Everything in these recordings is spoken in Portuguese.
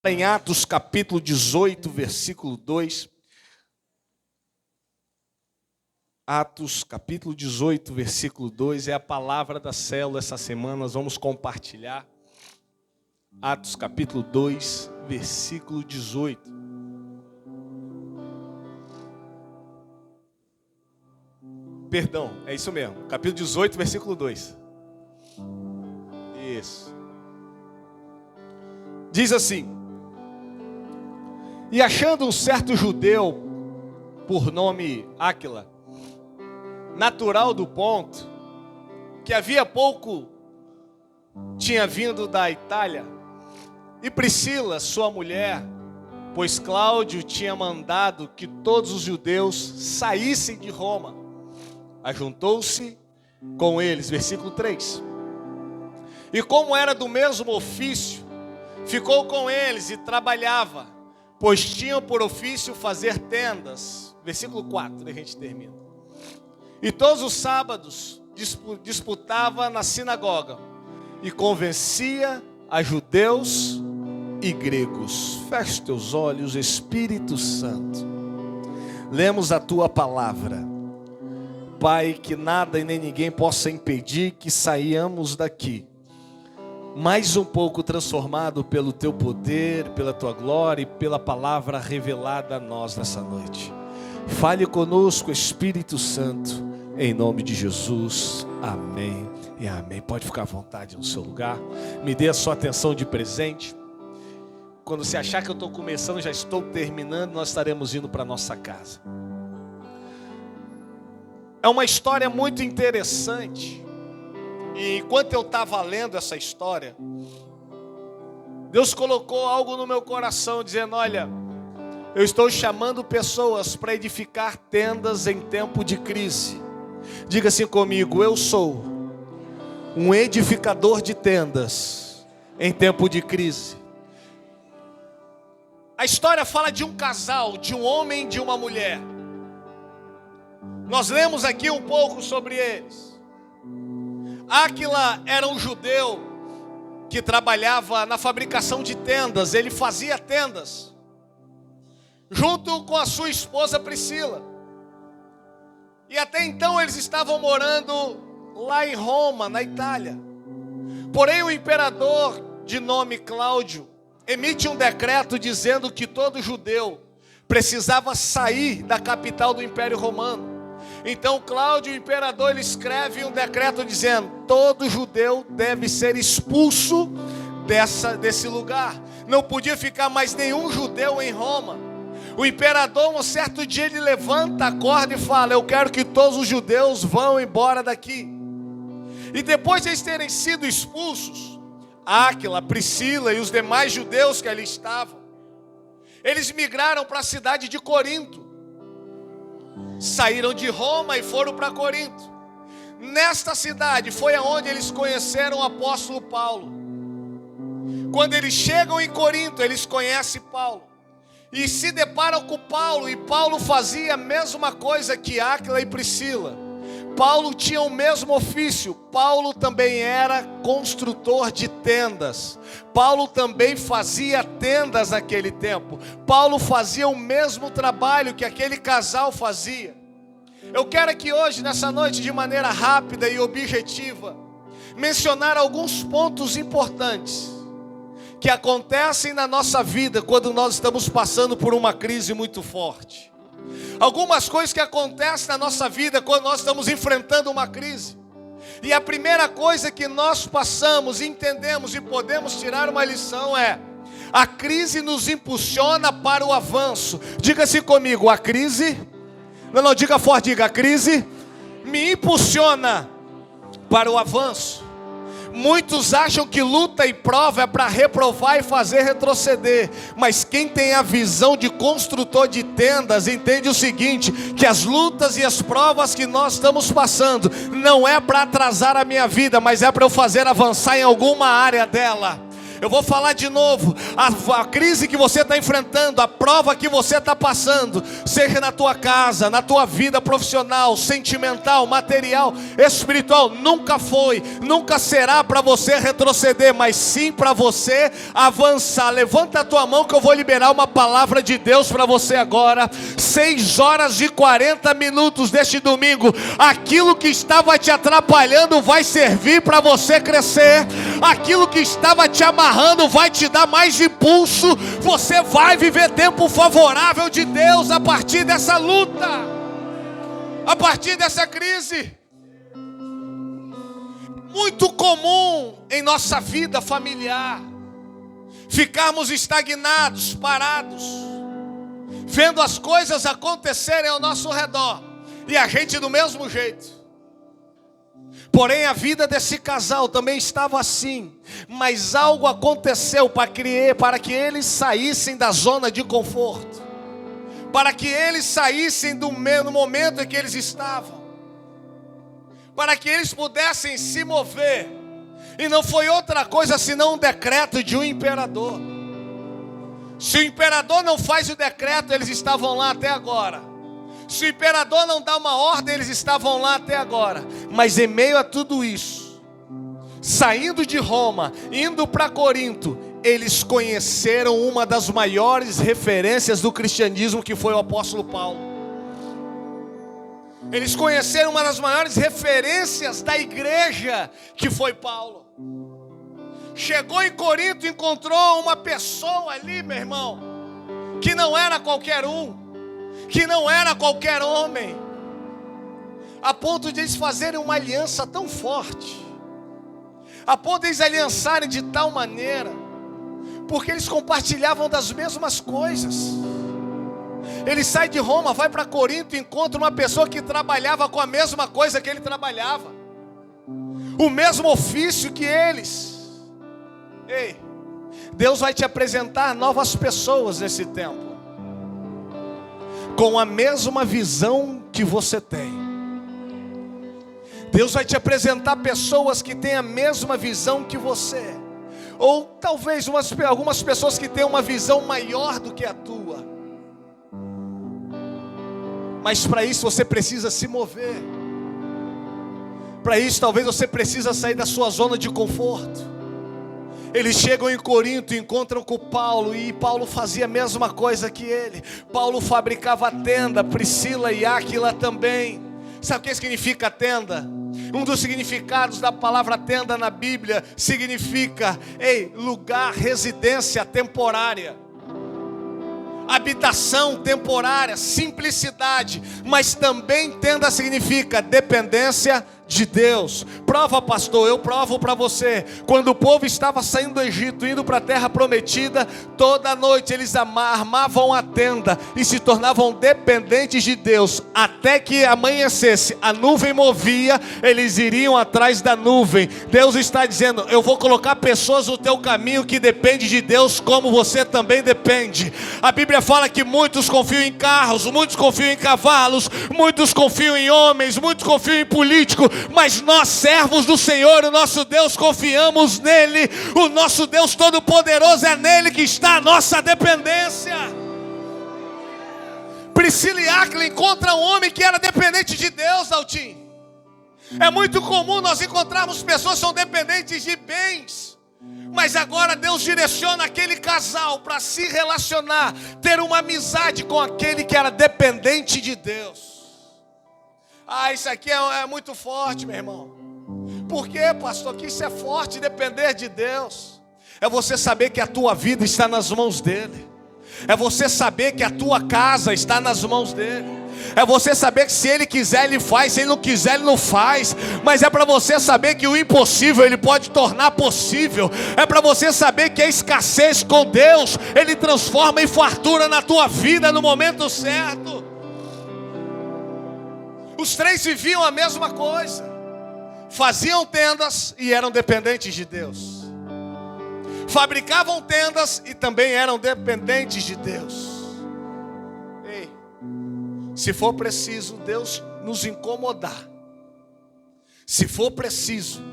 Em Atos capítulo 18, versículo 2. Atos capítulo 18, versículo 2 é a palavra da célula essa semana, nós vamos compartilhar. Atos capítulo 2, versículo 18. Perdão, é isso mesmo, capítulo 18, versículo 2. Isso. Diz assim: E achando um certo judeu, por nome Áquila, natural do Ponto, que havia pouco tinha vindo da Itália, e Priscila, sua mulher, pois Cláudio tinha mandado que todos os judeus saíssem de Roma, ajuntou-se com eles, versículo 3. E como era do mesmo ofício, ficou com eles e trabalhava, pois tinham por ofício fazer tendas. Versículo 4, a gente termina. E todos os sábados disputava na sinagoga e convencia a judeus e gregos. Feche teus olhos, Espírito Santo. Lemos a tua palavra. Pai, que nada e nem ninguém possa impedir que saiamos daqui mais um pouco transformado pelo teu poder, pela tua glória e pela palavra revelada a nós nessa noite. Fale conosco, Espírito Santo, em nome de Jesus. Amém e amém. Pode ficar à vontade no seu lugar. Me dê a sua atenção de presente. Quando você achar que eu estou começando, já estou terminando, nós estaremos indo para a nossa casa. É uma história muito interessante. E enquanto eu estava lendo essa história, Deus colocou algo no meu coração, dizendo: olha, eu estou chamando pessoas para edificar tendas em tempo de crise. Diga assim comigo: eu sou um edificador de tendas em tempo de crise. A história fala de um casal, de um homem e de uma mulher. Nós lemos aqui um pouco sobre eles. Áquila era um judeu que trabalhava na fabricação de tendas. Ele fazia tendas junto com a sua esposa Priscila. E até então eles estavam morando lá em Roma, na Itália. Porém o imperador de nome Cláudio emite um decreto dizendo que todo judeu precisava sair da capital do Império Romano. Então Cláudio, o imperador, ele escreve um decreto dizendo: todo judeu deve ser expulso desse lugar. Não podia ficar mais nenhum judeu em Roma. O imperador, um certo dia, ele levanta a corda e fala: eu quero que todos os judeus vão embora daqui. E depois de eles terem sido expulsos, Áquila, Priscila e os demais judeus que ali estavam, eles migraram para a cidade de Corinto. Saíram de Roma e foram para Corinto. Nesta cidade foi aonde eles conheceram o apóstolo Paulo. Quando eles chegam em Corinto, eles conhecem Paulo e se deparam com Paulo. E Paulo fazia a mesma coisa que Áquila e Priscila. Paulo tinha o mesmo ofício. Paulo também era construtor de tendas. Paulo também fazia tendas naquele tempo. Paulo fazia o mesmo trabalho que aquele casal fazia. Eu quero aqui hoje, nessa noite, de maneira rápida e objetiva, mencionar alguns pontos importantes que acontecem na nossa vida quando nós estamos passando por uma crise muito forte. Algumas coisas que acontecem na nossa vida quando nós estamos enfrentando uma crise. E a primeira coisa que nós passamos, entendemos e podemos tirar uma lição é: a crise nos impulsiona para o avanço. Diga-se comigo: a crise, não, diga forte, diga: a crise me impulsiona para o avanço. Muitos acham que luta e prova é para reprovar e fazer retroceder. Mas quem tem a visão de construtor de tendas entende o seguinte: que as lutas e as provas que nós estamos passando não é para atrasar a minha vida, mas é para eu fazer avançar em alguma área dela. Eu vou falar de novo. A crise que você está enfrentando, a prova que você está passando, seja na tua casa, na tua vida profissional, sentimental, material, espiritual, nunca foi, nunca será para você retroceder, mas sim para você avançar. Levanta a tua mão que eu vou liberar uma palavra de Deus para você agora. 6h40 deste domingo. Aquilo que estava te atrapalhando vai servir para você crescer. Aquilo que estava te amarrando vai te dar mais impulso. Você vai viver tempo favorável de Deus a partir dessa luta, a partir dessa crise. Muito comum em nossa vida familiar ficarmos estagnados, parados, vendo as coisas acontecerem ao nosso redor e a gente do mesmo jeito. Porém, a vida desse casal também estava assim, mas algo aconteceu para que eles saíssem da zona de conforto, para que eles saíssem do momento em que eles estavam, para que eles pudessem se mover. E não foi outra coisa senão um decreto de um imperador. Se o imperador não faz o decreto, eles estavam lá até agora. Se o imperador não dá uma ordem, eles estavam lá até agora. Mas em meio a tudo isso, saindo de Roma, indo para Corinto, eles conheceram uma das maiores referências do cristianismo, que foi o apóstolo Paulo. Eles conheceram uma das maiores referências da igreja, que foi Paulo. Chegou em Corinto, encontrou uma pessoa ali, meu irmão, que não era qualquer um, que não era qualquer homem, a ponto de eles fazerem uma aliança tão forte, a ponto de eles aliançarem de tal maneira, porque eles compartilhavam das mesmas coisas. Ele sai de Roma, vai para Corinto e encontra uma pessoa que trabalhava com a mesma coisa que ele trabalhava, o mesmo ofício que eles. Ei, Deus vai te apresentar novas pessoas nesse tempo, com a mesma visão que você tem. Deus vai te apresentar pessoas que têm a mesma visão que você, ou talvez algumas pessoas que têm uma visão maior do que a tua. Mas para isso você precisa se mover. Para isso talvez você precisa sair da sua zona de conforto. Eles chegam em Corinto e encontram com Paulo, e Paulo fazia a mesma coisa que ele. Paulo fabricava tenda, Priscila e Áquila também. Sabe o que significa tenda? Um dos significados da palavra tenda na Bíblia significa lugar, residência temporária, habitação temporária, simplicidade. Mas também tenda significa dependência de Deus. Prova, pastor, eu provo para você. Quando o povo estava saindo do Egito, indo para a terra prometida, toda noite eles armavam a tenda e se tornavam dependentes de Deus, até que amanhecesse, a nuvem movia, eles iriam atrás da nuvem. Deus está dizendo: eu vou colocar pessoas no teu caminho que dependem de Deus, como você também depende. A Bíblia fala que muitos confiam em carros, muitos confiam em cavalos, muitos confiam em homens, muitos confiam em políticos, mas nós, servos do Senhor, o nosso Deus, confiamos nele. O nosso Deus Todo-Poderoso, é nele que está a nossa dependência. Priscila e Áquila encontram um homem que era dependente de Deus, Altim. É muito comum nós encontrarmos pessoas que são dependentes de bens, mas agora Deus direciona aquele casal para se relacionar, ter uma amizade com aquele que era dependente de Deus. Isso aqui é muito forte, meu irmão. Por quê, pastor? Que isso é forte, depender de Deus. É você saber que a tua vida está nas mãos dele. É você saber que a tua casa está nas mãos dele. É você saber que se ele quiser ele faz, se ele não quiser ele não faz. Mas é para você saber que o impossível ele pode tornar possível. É para você saber que a escassez com Deus ele transforma em fartura na tua vida no momento certo. Os três viviam a mesma coisa, faziam tendas e eram dependentes de Deus, fabricavam tendas e também eram dependentes de Deus. Se for preciso Deus nos incomodar, se for preciso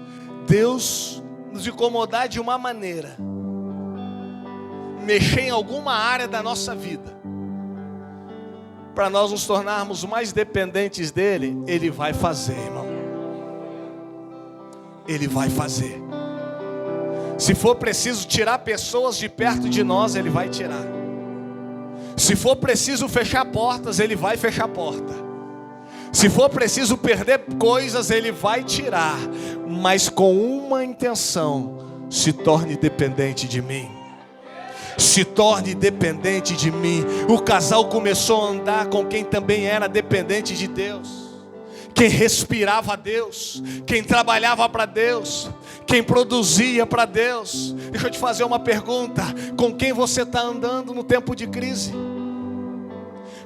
Deus nos incomodar de uma maneira, mexer em alguma área da nossa vida, para nós nos tornarmos mais dependentes dele, Ele vai fazer, irmão. Ele vai fazer. Se for preciso tirar pessoas de perto de nós, Ele vai tirar. Se for preciso fechar portas, Ele vai fechar porta. Se for preciso perder coisas, Ele vai tirar. Mas com uma intenção: se torne dependente de mim. Se torne dependente de mim. O casal começou a andar com quem também era dependente de Deus, quem respirava a Deus, quem trabalhava para Deus, quem produzia para Deus. Deixa eu te fazer uma pergunta: com quem você está andando no tempo de crise?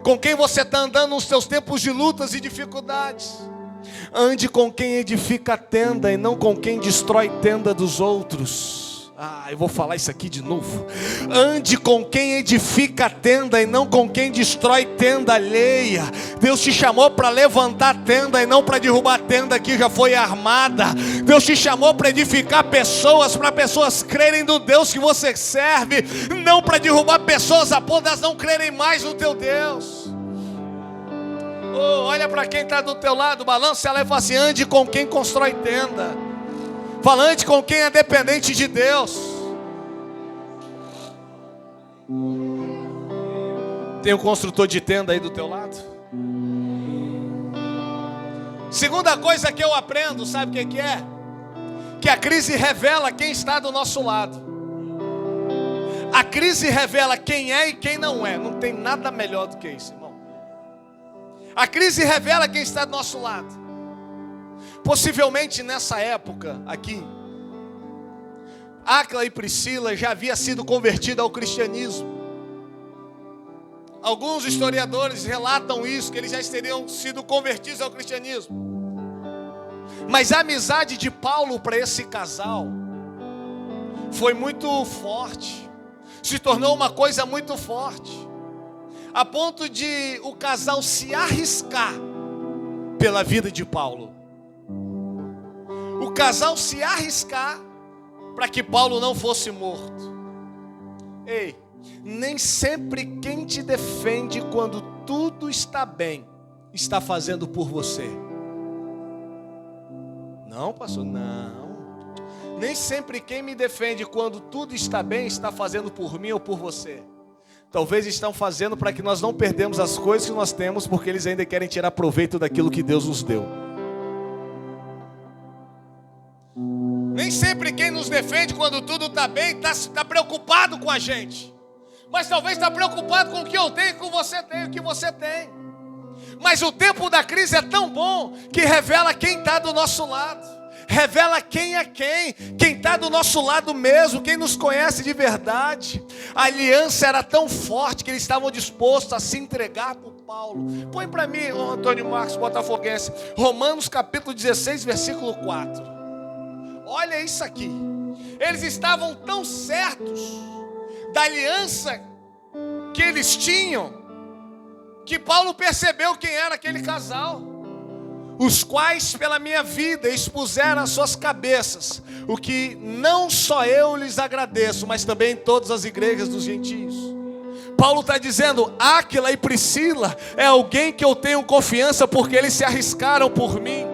Com quem você está andando nos seus tempos de lutas e dificuldades? Ande com quem edifica a tenda e não com quem destrói a tenda dos outros. Eu vou falar isso aqui de novo. Ande com quem edifica a tenda e não com quem destrói tenda alheia. Deus te chamou para levantar a tenda e não para derrubar a tenda que já foi armada. Deus te chamou para edificar pessoas, para pessoas crerem no Deus que você serve, não para derrubar pessoas a ponto de elas não crerem mais no teu Deus. Olha para quem está do teu lado, balança ela e fala assim: ande com quem constrói tenda. Falante com quem é dependente de Deus. Tem um construtor de tenda aí do teu lado? Segunda coisa que eu aprendo, sabe o que é? Que a crise revela quem está do nosso lado. A crise revela quem é e quem não é. Não tem nada melhor do que isso, irmão. A crise revela quem está do nosso lado. Possivelmente nessa época aqui, Áquila e Priscila já havia sido convertida ao cristianismo. Alguns historiadores relatam isso, que eles já teriam sido convertidos ao cristianismo. Mas a amizade de Paulo para esse casal foi muito forte, se tornou uma coisa muito forte, a ponto de o casal se arriscar pela vida de Paulo. O casal se arriscar para que Paulo não fosse morto. Ei, nem sempre quem te defende quando tudo está bem, está fazendo por você. Não, pastor, não. Nem sempre quem me defende quando tudo está bem, está fazendo por mim ou por você. Talvez estão fazendo para que nós não perdemos as coisas que nós temos, porque eles ainda querem tirar proveito daquilo que Deus nos deu. Nem sempre quem nos defende quando tudo está bem está preocupado com a gente. Mas talvez está preocupado com o que eu tenho, com o que você tem, o que você tem. Mas o tempo da crise é tão bom que revela quem está do nosso lado. Revela quem é quem está do nosso lado mesmo, quem nos conhece de verdade. A aliança era tão forte que eles estavam dispostos a se entregar por Paulo. Põe para mim, Antônio Marcos, botafoguense, Romanos capítulo 16, versículo 4. Olha isso aqui. Eles estavam tão certos da aliança que eles tinham, que Paulo percebeu quem era aquele casal, os quais pela minha vida expuseram as suas cabeças, o que não só eu lhes agradeço, mas também todas as igrejas dos gentios. Paulo está dizendo: Áquila e Priscila é alguém que eu tenho confiança, porque eles se arriscaram por mim.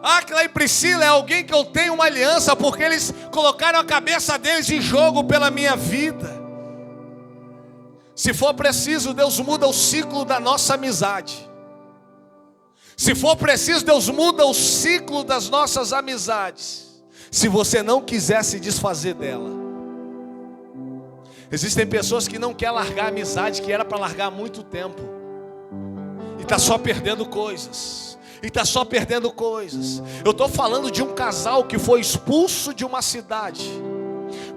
Áquila e Priscila é alguém que eu tenho uma aliança, porque eles colocaram a cabeça deles em jogo pela minha vida. Se for preciso, Deus muda o ciclo da nossa amizade. Se for preciso, Deus muda o ciclo das nossas amizades, se você não quiser se desfazer dela. Existem pessoas que não querem largar a amizade que era para largar há muito tempo, e está só perdendo coisas. Eu estou falando de um casal que foi expulso de uma cidade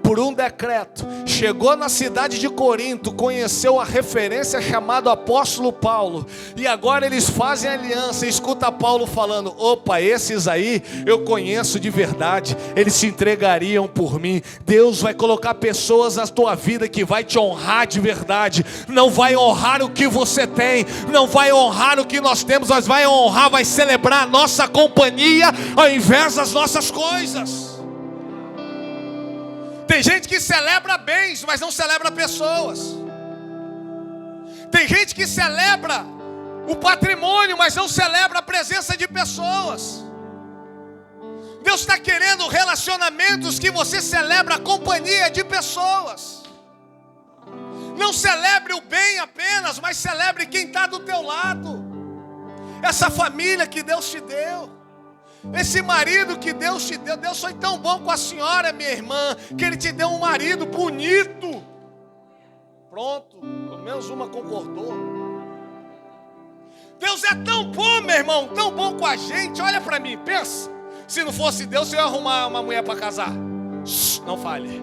por um decreto, chegou na cidade de Corinto, conheceu a referência chamada apóstolo Paulo, e agora eles fazem aliança. Escuta Paulo falando: opa, esses aí eu conheço de verdade, eles se entregariam por mim. Deus vai colocar pessoas na tua vida que vai te honrar de verdade. Não vai honrar o que você tem, não vai honrar o que nós temos, mas vai honrar, vai celebrar a nossa companhia ao invés das nossas coisas. Tem gente que celebra bens, mas não celebra pessoas. Tem gente que celebra o patrimônio, mas não celebra a presença de pessoas. Deus está querendo relacionamentos que você celebra a companhia de pessoas. Não celebre o bem apenas, mas celebre quem está do teu lado. Essa família que Deus te deu. Esse marido que Deus te deu. Deus foi tão bom com a senhora, minha irmã, que Ele te deu um marido bonito. Pronto, pelo menos uma concordou. Deus é tão bom, meu irmão, tão bom com a gente. Olha para mim, pensa. Se não fosse Deus, eu ia arrumar uma mulher para casar. Não fale.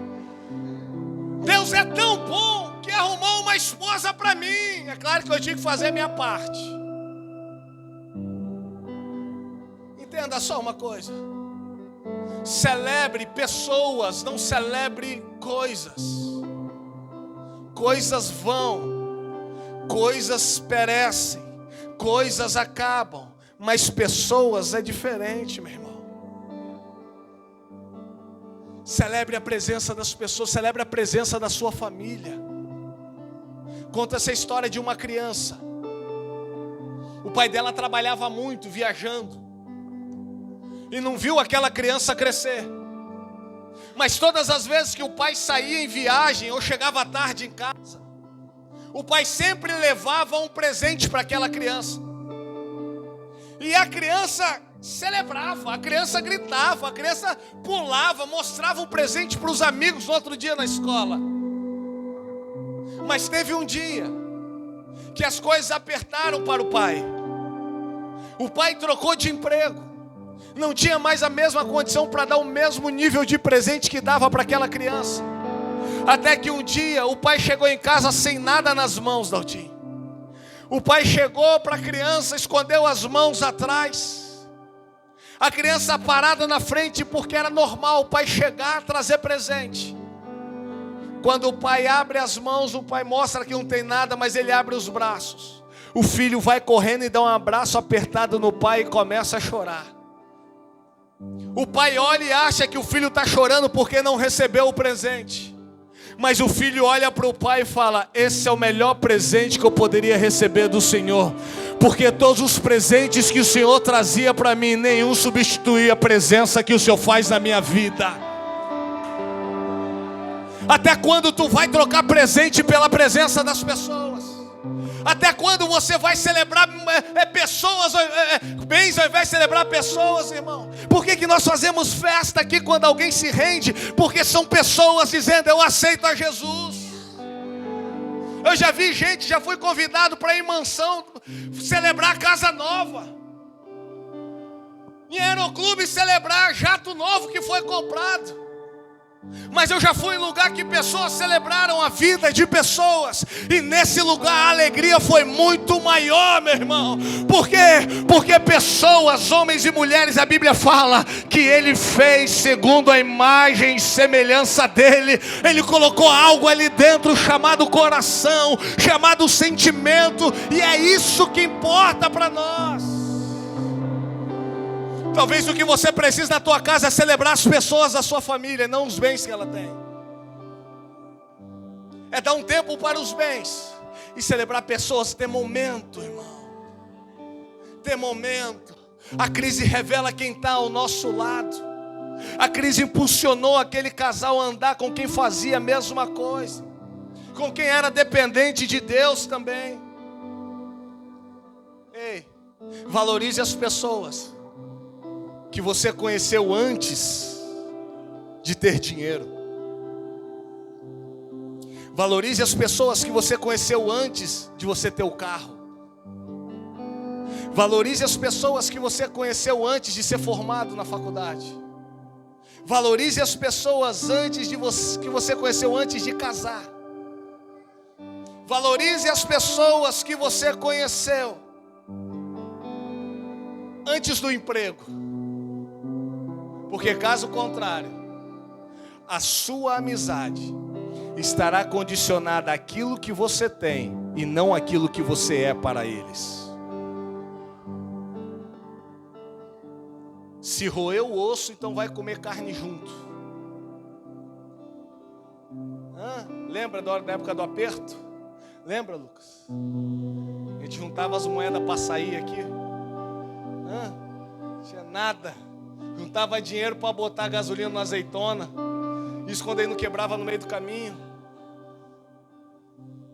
Deus é tão bom que arrumou uma esposa para mim. É claro que eu tinha que fazer a minha parte. Entenda só uma coisa. Celebre pessoas, não celebre coisas. Coisas vão, coisas perecem, coisas acabam, mas pessoas é diferente, meu irmão. Celebre a presença das pessoas, celebre a presença da sua família. Conta essa história de uma criança. O pai dela trabalhava muito, viajando, e não viu aquela criança crescer. Mas todas as vezes que o pai saía em viagem ou chegava tarde em casa, o pai sempre levava um presente para aquela criança. E a criança celebrava, a criança gritava, a criança pulava, mostrava o presente para os amigos no outro dia na escola. Mas teve um dia que as coisas apertaram para o pai. O pai trocou de emprego. Não tinha mais a mesma condição para dar o mesmo nível de presente que dava para aquela criança. Até que um dia o pai chegou em casa sem nada nas mãos, Daltinho. O pai chegou para a criança, escondeu as mãos atrás. A criança parada na frente, porque era normal o pai chegar, trazer presente. Quando o pai abre as mãos, o pai mostra que não tem nada, mas ele abre os braços. O filho vai correndo e dá um abraço apertado no pai e começa a chorar. O pai olha e acha que o filho está chorando porque não recebeu o presente. Mas o filho olha para o pai e fala: esse é o melhor presente que eu poderia receber do Senhor. Porque todos os presentes que o Senhor trazia para mim, nenhum substituía a presença que o Senhor faz na minha vida. Até quando tu vai trocar presente pela presença das pessoas? Até quando você vai celebrar pessoas, bens ao invés de celebrar pessoas, irmão? Por que nós fazemos festa aqui quando alguém se rende? Porque são pessoas dizendo: eu aceito a Jesus. Eu já vi gente, já fui convidado para ir em mansão celebrar casa nova, em aeroclube celebrar jato novo que foi comprado. Mas eu já fui em lugar que pessoas celebraram a vida de pessoas, e nesse lugar a alegria foi muito maior, meu irmão. Por quê? Porque pessoas, homens e mulheres, a Bíblia fala que Ele fez segundo a imagem e semelhança dEle. Ele colocou algo ali dentro chamado coração, chamado sentimento, e é isso que importa para nós. Talvez o que você precisa na tua casa é celebrar as pessoas da sua família, não os bens que ela tem. É dar um tempo para os bens e celebrar pessoas. Ter momento, irmão. Ter momento. A crise revela quem está ao nosso lado. A crise impulsionou aquele casal a andar com quem fazia a mesma coisa, com quem era dependente de Deus também. Ei, valorize as pessoas que você conheceu antes de ter dinheiro. Valorize as pessoas que você conheceu antes de você ter o carro. Valorize as pessoas que você conheceu antes de ser formado na faculdade. Valorize as pessoas que você conheceu antes de casar. Valorize as pessoas que você conheceu antes do emprego. Porque caso contrário, a sua amizade estará condicionada àquilo que você tem e não àquilo que você é para eles. Se roer o osso, então vai comer carne junto. Lembra da época do aperto? Lembra, Lucas? A gente juntava as moedas para sair aqui. Não tinha nada. Juntava dinheiro para botar gasolina na azeitona. Isso quando ele não quebrava no meio do caminho.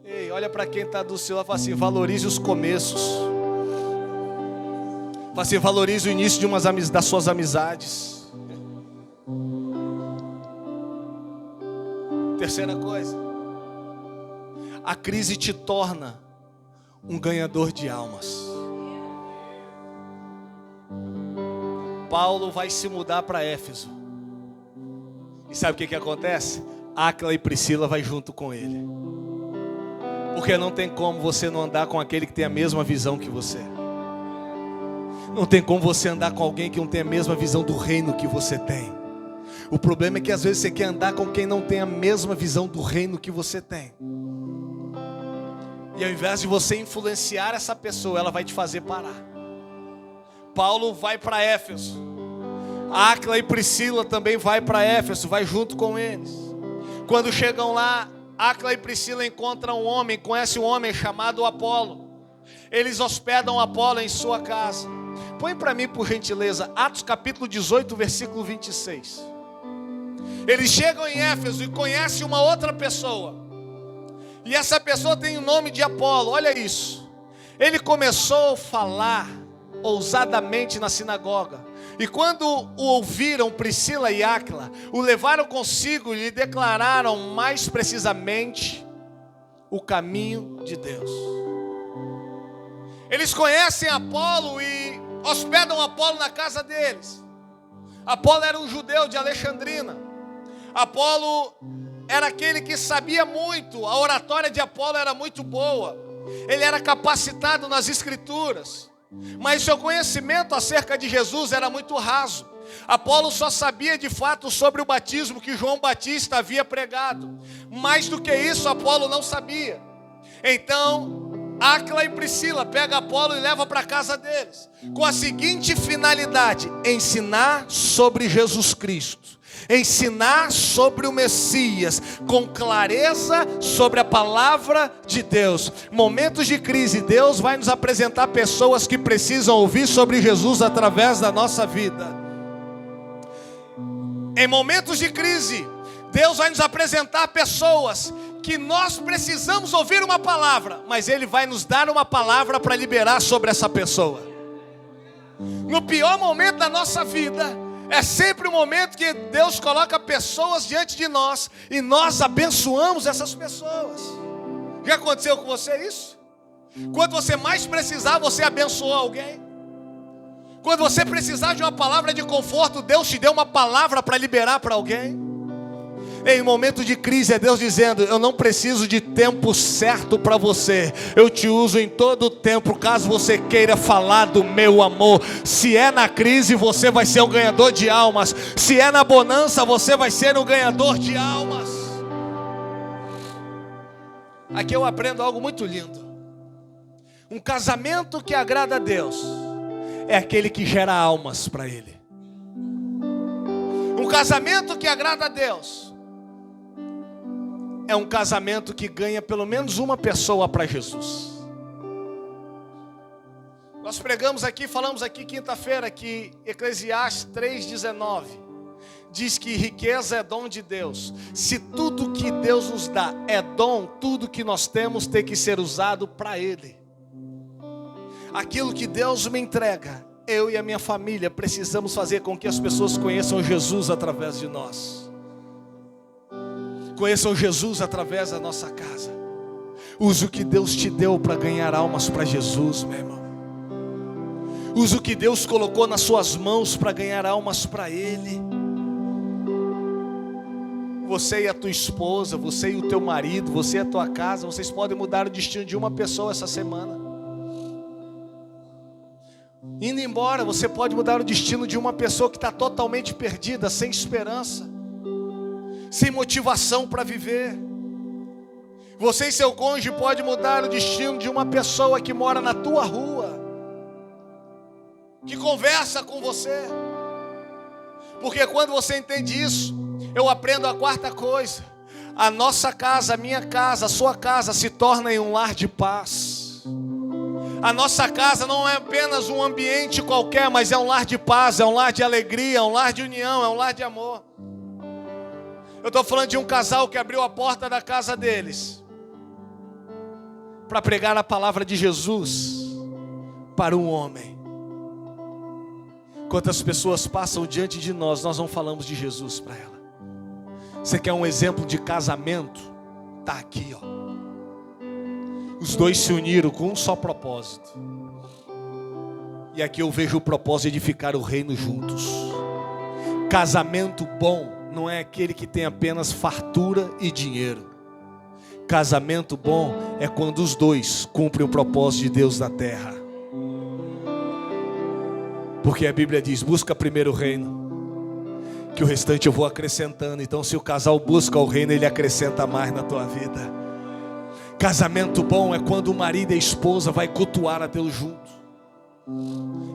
Ei, olha para quem está do seu lado e fala assim: valorize os começos. Fala assim: valorize o início das suas amizades. Terceira coisa, a crise te torna um ganhador de almas. Paulo vai se mudar para Éfeso. E sabe o que acontece? Áquila e Priscila vai junto com ele. Porque não tem como você não andar com aquele que tem a mesma visão que você. Não tem como você andar com alguém que não tem a mesma visão do reino que você tem. O problema é que às vezes você quer andar com quem não tem a mesma visão do reino que você tem. E ao invés de você influenciar essa pessoa, ela vai te fazer parar. Paulo vai para Éfeso. Áquila e Priscila também vai para Éfeso, vai junto com eles. Quando chegam lá, Áquila e Priscila encontram conhecem um homem chamado Apolo. Eles hospedam Apolo em sua casa. Põe para mim, por gentileza, Atos capítulo 18, versículo 26. Eles chegam em Éfeso e conhecem uma outra pessoa. E essa pessoa tem o nome de Apolo, olha isso. Ele começou a falar ousadamente na sinagoga. E quando o ouviram, Priscila e Áquila o levaram consigo e lhe declararam mais precisamente o caminho de Deus. Eles conhecem Apolo e hospedam Apolo na casa deles. Apolo era um judeu de Alexandrina. Apolo era aquele que sabia muito, a oratória de Apolo era muito boa. Ele era capacitado nas escrituras. Mas seu conhecimento acerca de Jesus era muito raso. Apolo só sabia de fato sobre o batismo que João Batista havia pregado. Mais do que isso, Apolo não sabia. Então, Áquila e Priscila pegam Apolo e levam para a casa deles, com a seguinte finalidade: ensinar sobre Jesus Cristo. Ensinar sobre o Messias, com clareza sobre a palavra de Deus. Momentos de crise, Deus vai nos apresentar pessoas que precisam ouvir sobre Jesus através da nossa vida. Em momentos de crise, Deus vai nos apresentar pessoas que nós precisamos ouvir uma palavra, mas Ele vai nos dar uma palavra para liberar sobre essa pessoa. No pior momento da nossa vida, é sempre o momento que Deus coloca pessoas diante de nós e nós abençoamos essas pessoas. Já aconteceu com você isso? Quando você mais precisar, você abençoou alguém. Quando você precisar de uma palavra de conforto, Deus te deu uma palavra para liberar para alguém. Em momento de crise é Deus dizendo: eu não preciso de tempo certo para você, eu te uso em todo o tempo, caso você queira falar do meu amor. Se é na crise, você vai ser um ganhador de almas. Se é na bonança, você vai ser um ganhador de almas. Aqui eu aprendo algo muito lindo. Um casamento que agrada a Deus é aquele que gera almas para Ele. Um casamento que agrada a Deus é um casamento que ganha pelo menos uma pessoa para Jesus. Nós pregamos aqui, falamos aqui quinta-feira que Eclesiastes 3,19 diz que riqueza é dom de Deus. Se tudo que Deus nos dá é dom, tudo que nós temos tem que ser usado para Ele. Aquilo que Deus me entrega, eu e a minha família precisamos fazer com que as pessoas conheçam Jesus através de nós. Conheçam Jesus através da nossa casa. Use o que Deus te deu para ganhar almas para Jesus, meu irmão. Use o que Deus colocou nas suas mãos para ganhar almas para Ele. Você e a tua esposa, você e o teu marido, você e a tua casa, vocês podem mudar o destino de uma pessoa essa semana. Indo embora, você pode mudar o destino de uma pessoa que está totalmente perdida, sem esperança, sem motivação para viver. Você e seu cônjuge pode mudar o destino de uma pessoa que mora na tua rua, que conversa com você. Porque quando você entende isso, eu aprendo a quarta coisa: a nossa casa, a minha casa, a sua casa se torna em um lar de paz. A nossa casa não é apenas um ambiente qualquer, mas é um lar de paz, é um lar de alegria, é um lar de união, é um lar de amor. Eu estou falando de um casal que abriu a porta da casa deles para pregar a palavra de Jesus para um homem. Quantas pessoas passam diante de nós, nós não falamos de Jesus para ela. Você quer um exemplo de casamento? Está aqui, ó. Os dois se uniram com um só propósito. E aqui eu vejo o propósito de edificar o reino juntos. Casamento bom não é aquele que tem apenas fartura e dinheiro. Casamento bom é quando os dois cumprem o propósito de Deus na terra. Porque a Bíblia diz, busca primeiro o reino, que o restante eu vou acrescentando. Então se o casal busca o reino, ele acrescenta mais na tua vida. Casamento bom é quando o marido e a esposa vai cultuar a Deus juntos.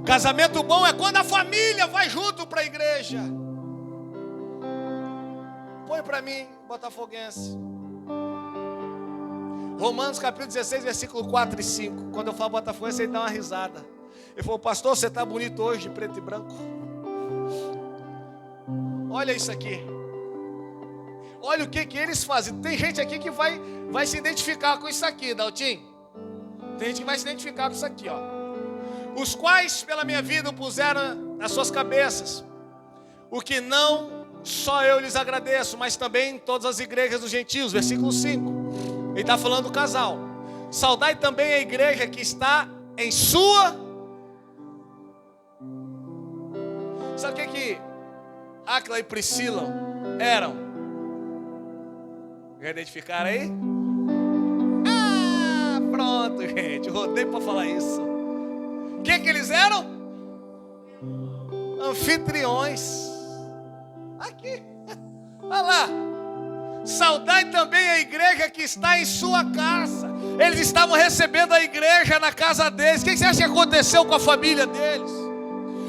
Casamento bom é quando a família vai junto para a igreja. Põe para mim, botafoguense. Romanos capítulo 16, versículo 4 e 5. Quando eu falo botafoguense, ele dá uma risada. Ele falou, pastor, você está bonito hoje de preto e branco. Olha isso aqui. Olha o que eles fazem. Tem gente aqui que vai se identificar com isso aqui, Daltinho. Tem gente que vai se identificar com isso aqui, ó. Os quais pela minha vida puseram nas suas cabeças o que não só eu lhes agradeço, mas também todas as igrejas dos gentios. Versículo 5. Ele está falando do casal. Saudai também a igreja que está em sua. Sabe o que Áquila e Priscila eram? Já identificaram aí? Ah, pronto, gente. Rodei para falar isso. O que eles eram? Anfitriões. Aqui. Olha lá. Saudai também a igreja que está em sua casa. Eles estavam recebendo a igreja na casa deles. O que você acha que aconteceu com a família deles?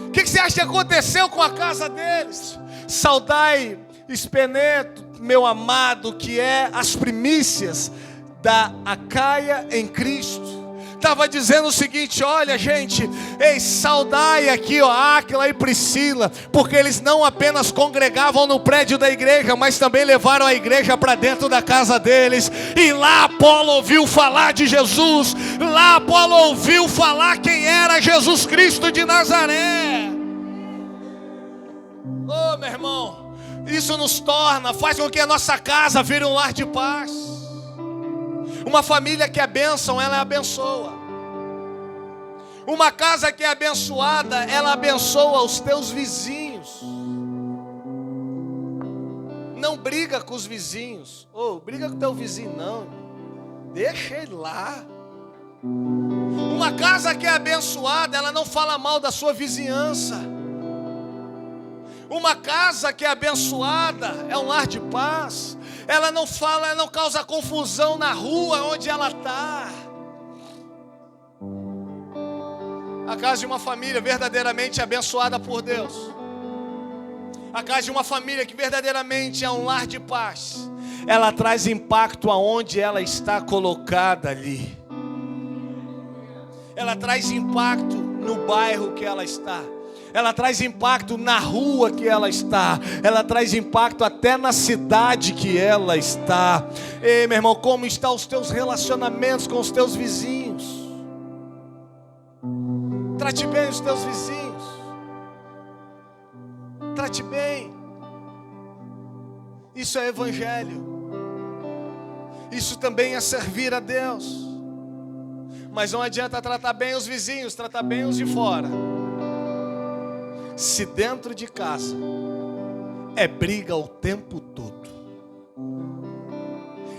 O que você acha que aconteceu com a casa deles? Saudai Espeneto, meu amado, que é as primícias da Acaia em Cristo. Estava dizendo o seguinte, olha gente, ei, saudai aqui, ó, Áquila e Priscila, porque eles não apenas congregavam no prédio da igreja, mas também levaram a igreja para dentro da casa deles. E lá Apolo ouviu falar de Jesus, lá Apolo ouviu falar quem era Jesus Cristo de Nazaré. Oh, meu irmão, isso nos torna, faz com que a nossa casa vire um lar de paz. Uma família que é bênção, ela abençoa. Uma casa que é abençoada, ela abençoa os teus vizinhos. Não briga com os vizinhos. Briga com o teu vizinho não. Deixa ele lá. Uma casa que é abençoada, ela não fala mal da sua vizinhança. Uma casa que é abençoada é um lar de paz. Ela não fala, ela não causa confusão na rua onde ela está. A casa de uma família verdadeiramente abençoada por Deus. A casa de uma família que verdadeiramente é um lar de paz. Ela traz impacto aonde ela está colocada ali. Ela traz impacto no bairro que ela está. Ela traz impacto na rua que ela está. Ela traz impacto até na cidade que ela está. Ei, meu irmão, como estão os teus relacionamentos com os teus vizinhos? Trate bem os teus vizinhos. Trate bem. Isso é evangelho. Isso também é servir a Deus. Mas não adianta tratar bem os vizinhos, tratar bem os de fora. Se dentro de casa é briga o tempo todo.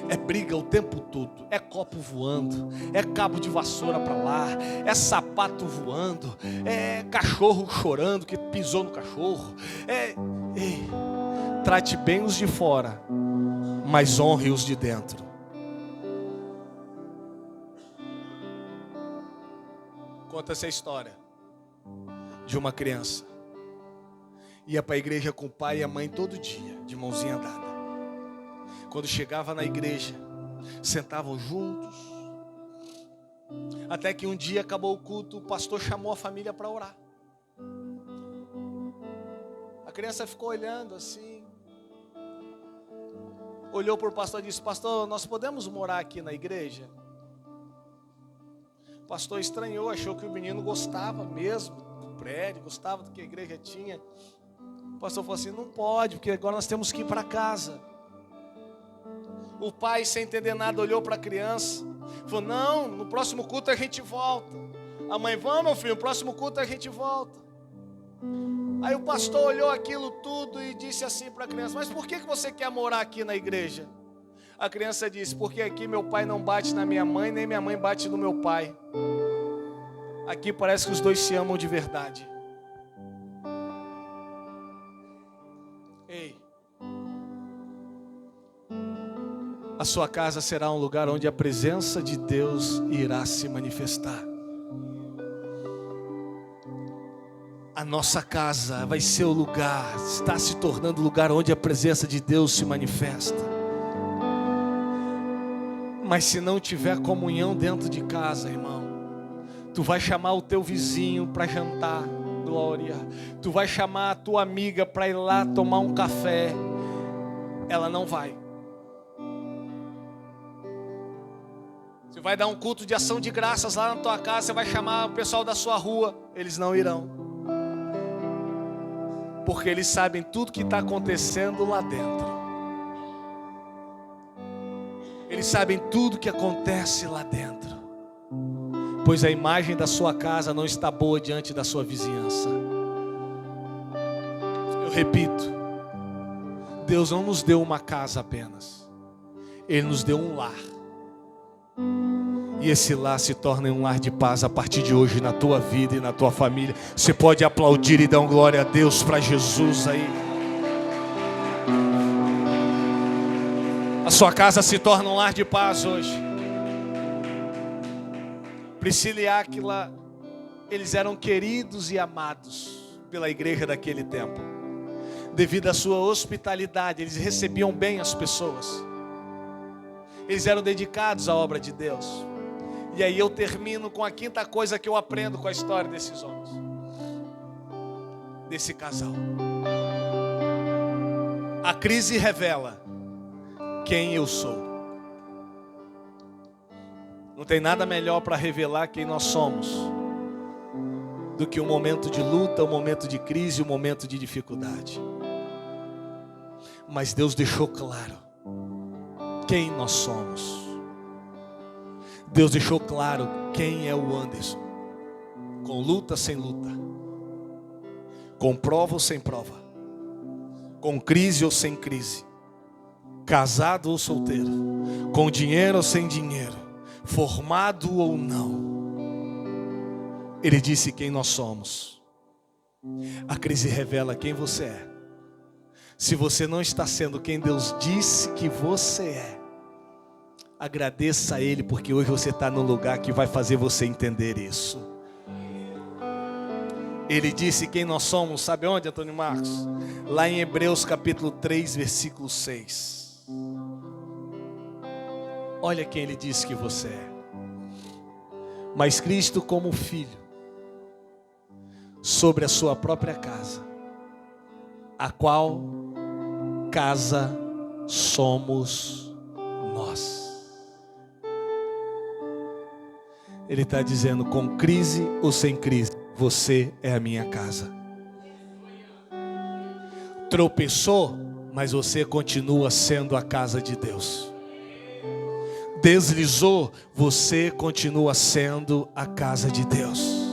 É briga o tempo todo. É copo voando, é cabo de vassoura para lá, é sapato voando, é cachorro chorando que pisou no cachorro. Trate bem os de fora, mas honre os de dentro. Conta essa história de uma criança. Ia para a igreja com o pai e a mãe todo dia, de mãozinha dada. Quando chegava na igreja, sentavam juntos. Até que um dia acabou o culto, o pastor chamou a família para orar. A criança ficou olhando assim. Olhou para o pastor e disse: pastor, nós podemos morar aqui na igreja? O pastor estranhou, achou que o menino gostava mesmo do prédio, gostava do que a igreja tinha. O pastor falou assim: não pode, porque agora nós temos que ir para casa. O pai, sem entender nada, olhou para a criança, falou: não, no próximo culto a gente volta. A mãe: vamos, meu filho, no próximo culto a gente volta. Aí o pastor olhou aquilo tudo e disse assim para a criança: mas por que você quer morar aqui na igreja? A criança disse: porque aqui meu pai não bate na minha mãe, nem minha mãe bate no meu pai. Aqui parece que os dois se amam de verdade. Ei, a sua casa será um lugar onde a presença de Deus irá se manifestar. A nossa casa vai ser o lugar, está se tornando o lugar onde a presença de Deus se manifesta. Mas se não tiver comunhão dentro de casa, irmão, tu vai chamar o teu vizinho para jantar, glória. Tu vai chamar a tua amiga para ir lá tomar um café, ela não vai. Você vai dar um culto de ação de graças lá na tua casa, você vai chamar o pessoal da sua rua, eles não irão. Porque eles sabem tudo que está acontecendo lá dentro. Eles sabem tudo que acontece lá dentro. Pois a imagem da sua casa não está boa diante da sua vizinhança. Eu repito, Deus não nos deu uma casa apenas. Ele nos deu um lar. E esse lar se torna um lar de paz a partir de hoje na tua vida e na tua família. Você pode aplaudir e dar uma glória a Deus para Jesus aí. A sua casa se torna um lar de paz hoje. Priscila e Áquila, eles eram queridos e amados pela igreja daquele tempo. Devido à sua hospitalidade, eles recebiam bem as pessoas. Eles eram dedicados à obra de Deus. E aí eu termino com a quinta coisa que eu aprendo com a história desses homens, desse casal. A crise revela quem eu sou. Não tem nada melhor para revelar quem nós somos do que um momento de luta, um momento de crise, um momento de dificuldade. Mas Deus deixou claro quem nós somos. Deus deixou claro quem é o Anderson. Com luta, sem luta. Com prova ou sem prova. Com crise ou sem crise. Casado ou solteiro. Com dinheiro ou sem dinheiro. Formado ou não. Ele disse quem nós somos. A crise revela quem você é. Se você não está sendo quem Deus disse que você é, agradeça a Ele, porque hoje você está no lugar que vai fazer você entender isso. Ele disse quem nós somos, sabe onde, Antônio Marcos? Lá em Hebreus capítulo 3, versículo 6. Olha quem Ele disse que você é. Mas Cristo como filho, sobre a sua própria casa, a qual casa somos nós. Ele está dizendo, com crise ou sem crise, você é a minha casa. Tropeçou, mas você continua sendo a casa de Deus. Deslizou, você continua sendo a casa de Deus.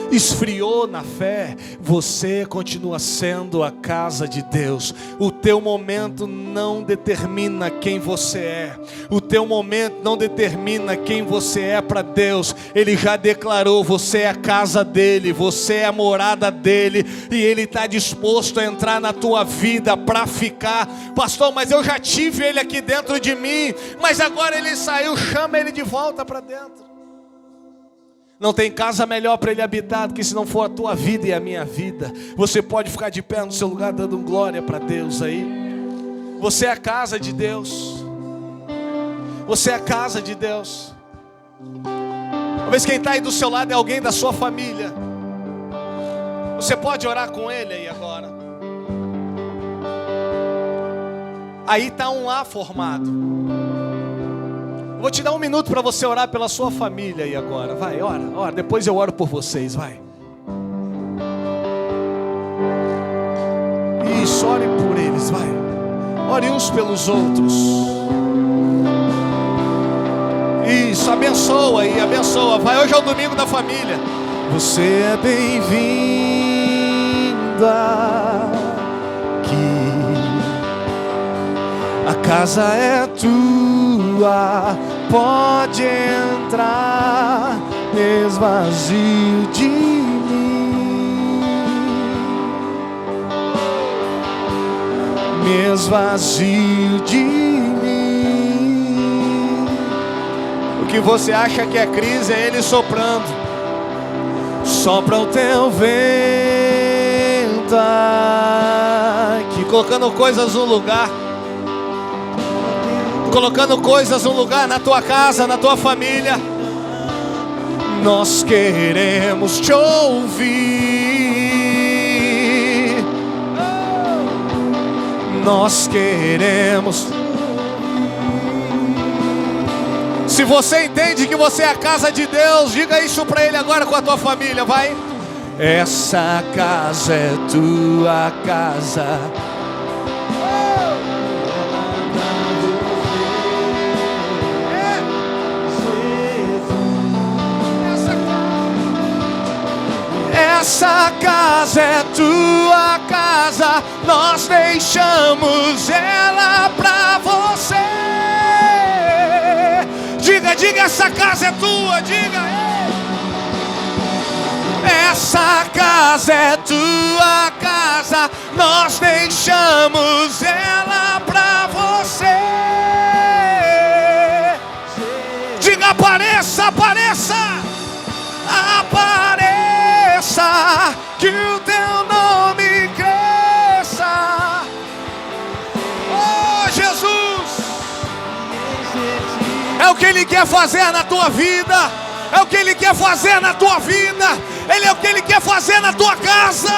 Esfriou na fé, você continua sendo a casa de Deus. O teu momento não determina quem você é. O teu momento não determina quem você é para Deus. Ele já declarou, você é a casa dele, você é a morada dele, e ele está disposto a entrar na tua vida para ficar. Pastor, mas eu já tive ele aqui dentro de mim, mas agora ele saiu. Chama ele de volta para dentro. Não tem casa melhor para ele habitar do que se não for a tua vida e a minha vida. Você pode ficar de pé no seu lugar dando glória para Deus aí. Você é a casa de Deus. Você é a casa de Deus. Talvez quem está aí do seu lado é alguém da sua família. Você pode orar com ele aí agora. Aí está um lar formado. Eu vou te dar um minuto para você orar pela sua família aí agora. Vai, ora. Depois eu oro por vocês, vai. Isso, ore por eles, vai. Ore uns pelos outros. Isso, abençoa aí, abençoa. Vai, hoje é o domingo da família. Você é bem-vindo aqui. A casa é tua, pode entrar, esvazio de mim, me esvazio de mim. O que você acha que é crise é ele soprando. Sopra o teu vento aqui, colocando coisas no lugar. Colocando coisas no lugar na tua casa, na tua família. Nós queremos te ouvir. Nós queremos. Se você entende que você é a casa de Deus, diga isso para ele agora com a tua família, vai. Essa casa é tua casa. Essa casa é tua casa, nós deixamos ela pra você. Diga, essa casa é tua, diga. Essa casa é tua casa, nós deixamos ela pra você. Diga, apareça, apareça, apareça. Que o teu nome cresça. Oh, Jesus. É o que Ele quer fazer na tua vida. É o que Ele quer fazer na tua vida. Ele é o que Ele quer fazer na tua casa.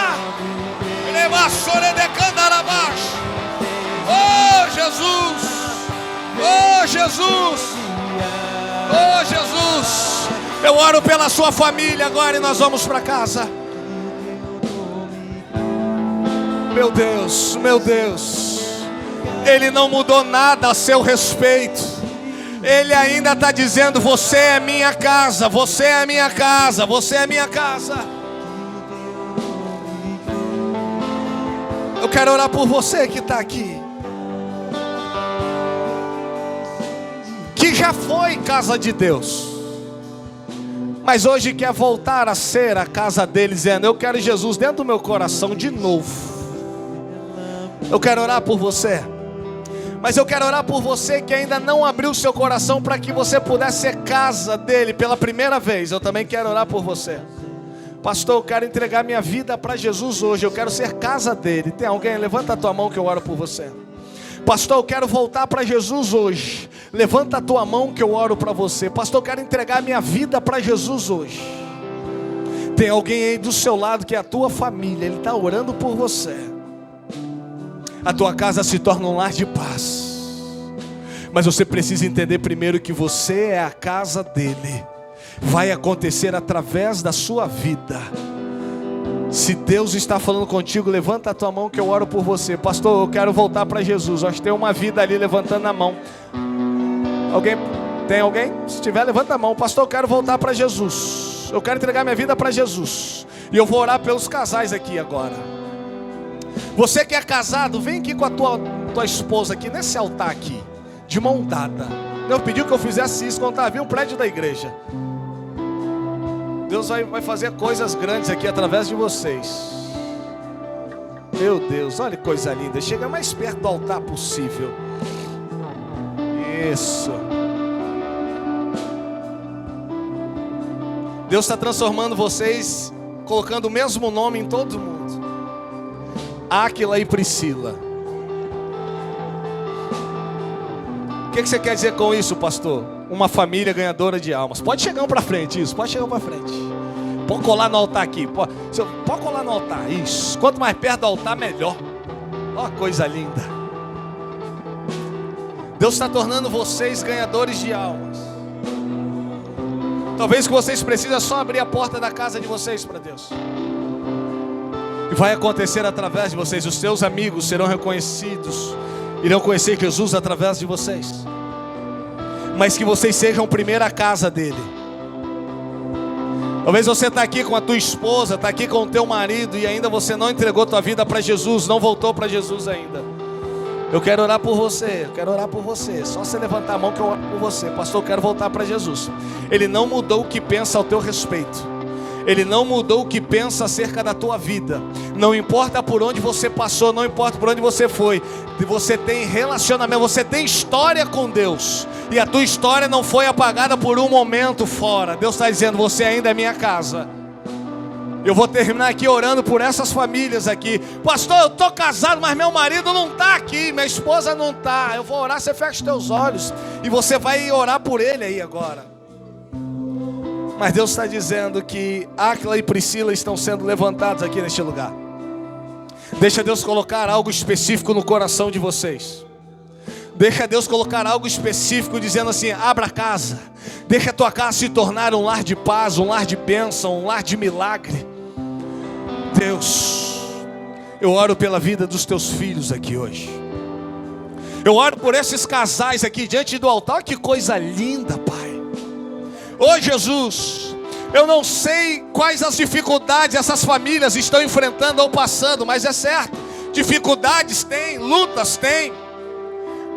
Oh, Jesus. Oh, Jesus. Oh, Jesus. Eu oro pela sua família agora e nós vamos para casa. Meu Deus, meu Deus. Ele não mudou nada a seu respeito. Ele ainda está dizendo: você é minha casa, você é minha casa, você é minha casa. Eu quero orar por você que está aqui, que já foi casa de Deus, mas hoje quer voltar a ser a casa dele, dizendo: eu quero Jesus dentro do meu coração de novo. Eu quero orar por você, mas eu quero orar por você que ainda não abriu seu coração para que você pudesse ser casa dele pela primeira vez. Eu também quero orar por você. Pastor, eu quero entregar minha vida para Jesus hoje, eu quero ser casa dele. Tem alguém? Levanta a tua mão que eu oro por você. Pastor, eu quero voltar para Jesus hoje. Levanta a tua mão que eu oro para você. Pastor, eu quero entregar minha vida para Jesus hoje. Tem alguém aí do seu lado que é a tua família, ele está orando por você. A tua casa se torna um lar de paz, mas você precisa entender primeiro que você é a casa dele. Vai acontecer através da sua vida. Se Deus está falando contigo, levanta a tua mão que eu oro por você. Pastor, eu quero voltar para Jesus. Acho que tem uma vida ali levantando a mão. Alguém? Tem alguém? Se tiver, levanta a mão. Pastor, eu quero voltar para Jesus. Eu quero entregar minha vida para Jesus. E eu vou orar pelos casais aqui agora. Você que é casado, vem aqui com a tua esposa aqui, nesse altar aqui, de mão dada. Deus pediu que eu fizesse isso quando estava vindo o prédio da igreja. Deus vai fazer coisas grandes aqui através de vocês. Meu Deus, olha que coisa linda. Chega mais perto do altar possível. Isso. Deus está transformando vocês, colocando o mesmo nome em todo mundo. Áquila e Priscila. que você quer dizer com isso, pastor? Uma família ganhadora de almas. Pode chegar para frente, isso. Pode chegar para frente. Pode colar no altar aqui. Pode colar no altar, isso. Quanto mais perto do altar, melhor. Ó, coisa linda. Deus está tornando vocês ganhadores de almas. Talvez o que vocês precisam é só abrir a porta da casa de vocês para Deus. E vai acontecer através de vocês. Os seus amigos serão reconhecidos, irão conhecer Jesus através de vocês. Mas que vocês sejam primeiro a casa dele. Talvez você está aqui com a tua esposa, está aqui com o teu marido, e ainda você não entregou tua vida para Jesus, não voltou para Jesus ainda. Eu quero orar por você, eu quero orar por você. Só você levantar a mão que eu oro por você. Pastor, eu quero voltar para Jesus. Ele não mudou o que pensa ao teu respeito. Ele não mudou o que pensa acerca da tua vida. Não importa por onde você passou, não importa por onde você foi. Você tem relacionamento, você tem história com Deus. E a tua história não foi apagada por um momento fora. Deus está dizendo, você ainda é minha casa. Eu vou terminar aqui orando por essas famílias aqui. Pastor, eu estou casado, mas meu marido não está aqui, minha esposa não está. Eu vou orar, você fecha os teus olhos e você vai orar por ele aí agora. Mas Deus está dizendo que Áquila e Priscila estão sendo levantados aqui neste lugar. Deixa Deus colocar algo específico no coração de vocês. Deixa Deus colocar algo específico dizendo assim, abra a casa. Deixa a tua casa se tornar um lar de paz, um lar de bênção, um lar de milagre. Deus, eu oro pela vida dos teus filhos aqui hoje. Eu oro por esses casais aqui diante do altar. Que coisa linda, Pai. Ô Jesus, eu não sei quais as dificuldades essas famílias estão enfrentando ou passando, mas é certo, dificuldades tem, lutas tem.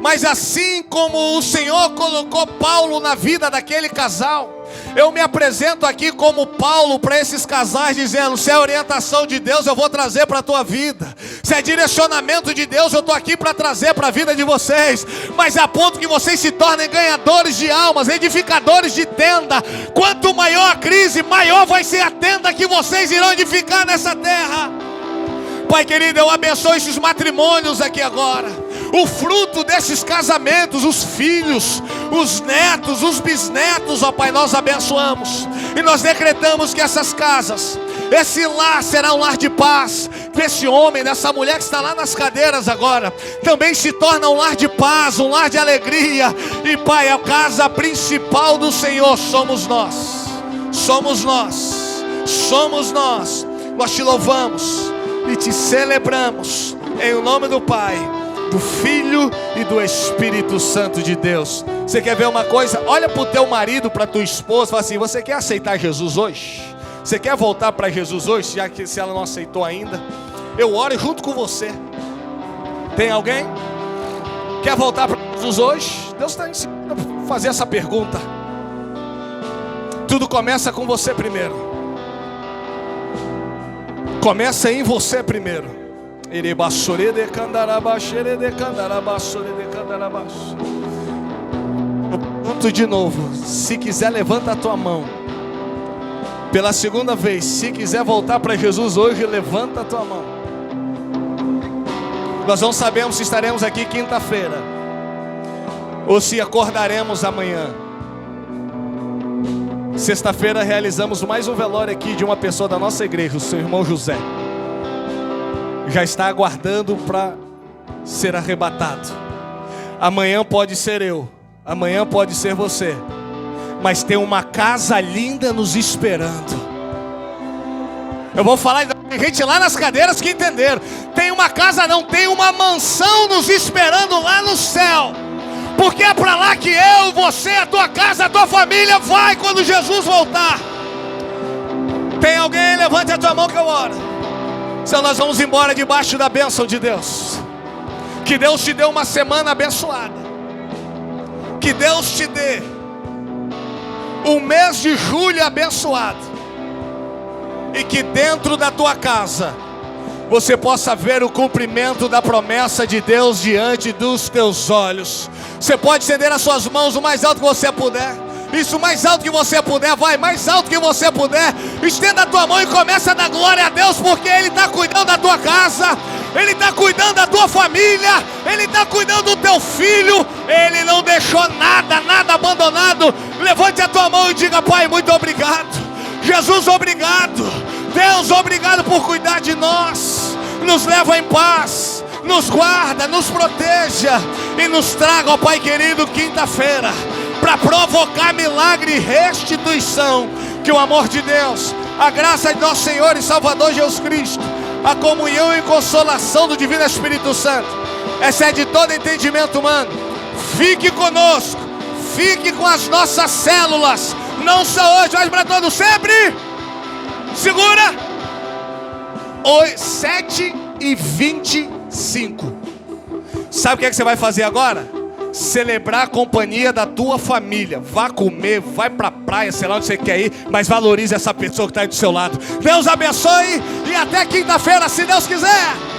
Mas assim como o Senhor colocou Paulo na vida daquele casal, eu me apresento aqui como Paulo para esses casais, dizendo, se é orientação de Deus, eu vou trazer para a tua vida. Se é direcionamento de Deus, eu estou aqui para trazer para a vida de vocês. Mas a ponto que vocês se tornem ganhadores de almas, edificadores de tenda. Quanto maior a crise, maior vai ser a tenda que vocês irão edificar nessa terra. Pai querido, eu abençoo esses matrimônios aqui agora. O fruto desses casamentos, os filhos, os netos, os bisnetos, ó Pai, nós abençoamos. E nós decretamos que essas casas, esse lar será um lar de paz. Que esse homem, dessa mulher que está lá nas cadeiras agora, também se torna um lar de paz, um lar de alegria. E Pai, a casa principal do Senhor somos nós. Somos nós. Somos nós. Nós te louvamos e te celebramos em nome do Pai, do Filho e do Espírito Santo de Deus. Você quer ver uma coisa? Olha para o teu marido, para a tua esposa, fala assim, você quer aceitar Jesus hoje? Você quer voltar para Jesus hoje, já que se ela não aceitou ainda? Eu oro junto com você. Tem alguém? Quer voltar para Jesus hoje? Deus está ensinando a fazer essa pergunta. Tudo começa com você primeiro. Começa em você primeiro. Pergunto de novo. Se quiser, levanta a tua mão. Pela segunda vez. Se quiser voltar para Jesus hoje, levanta a tua mão. Nós não sabemos se estaremos aqui quinta-feira ou se acordaremos amanhã. Sexta-feira realizamos mais um velório aqui de uma pessoa da nossa igreja, o seu irmão José. Já está aguardando para ser arrebatado. Amanhã pode ser eu, amanhã pode ser você, mas tem uma casa linda nos esperando. Eu vou falar, tem gente lá nas cadeiras que entenderam. Tem uma casa não, tem uma mansão nos esperando lá no céu. Porque é para lá que eu, você, a tua casa, a tua família vai quando Jesus voltar. Tem alguém? Levante a tua mão que eu oro. Senão nós vamos embora debaixo da bênção de Deus. Que Deus te dê uma semana abençoada. Que Deus te dê um mês de julho abençoado. E que dentro da tua casa você possa ver o cumprimento da promessa de Deus diante dos teus olhos. Você pode estender as suas mãos o mais alto que você puder. Isso, mais alto que você puder, vai, mais alto que você puder. Estenda a tua mão e começa a dar glória a Deus, porque Ele está cuidando da tua casa. Ele está cuidando da tua família, Ele está cuidando do teu filho, Ele não deixou nada abandonado. Levante a tua mão e diga: Pai, muito obrigado. Jesus, obrigado. Deus, obrigado por cuidar de nós. Nos leva em paz, nos guarda, nos proteja e nos traga, ó Pai querido, quinta-feira, para provocar milagre e restituição. Que o amor de Deus, a graça de nosso Senhor e Salvador Jesus Cristo, a comunhão e consolação do Divino Espírito Santo, excede todo entendimento humano, fique conosco, fique com as nossas células, não só hoje, mas para todos sempre. Segura. 7h25. Sabe o que é que você vai fazer agora? Celebrar a companhia da tua família. Vá comer, vai pra praia, sei lá onde você quer ir, mas valorize essa pessoa que está aí do seu lado. Deus abençoe e até quinta-feira, se Deus quiser.